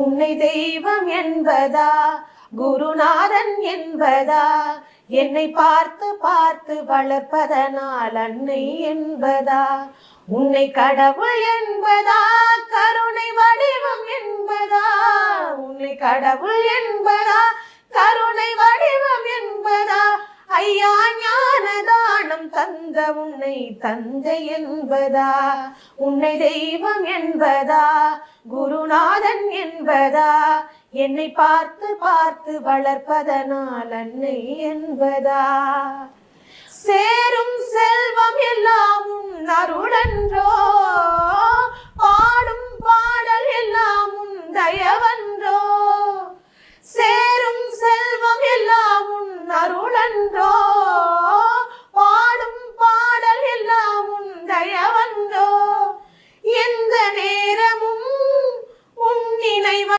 உன்னை தெய்வம் என்பதா, குருநாதன் என்பதா, என்னை பார்த்து பார்த்து வளர்ப்பதனால் அன்னை என்பதா, உன்னை கடவுள் என்பதா, கருணை வடிவம் என்பதா, உன்னை கடவுள் என்பதா, கருணை வடிவம் என்பதா, ஐயா ஞானதானம் தந்த உன்னை தந்தை என்பதா, உன்னை தெய்வம் என்பதா, குருநாதன் என்பதா, என்னை பார்த்து பார்த்து வளர்ப்பதனால் அன்னை என்பதா, சேரும் செல்வம் எல்லாம் உன் அருளன்றோ, பாடும் பாடல் எல்லாம் உன் தயவன்றோ, சேரும் செல்வம் எல்லாம் உன் அருளன்றோ,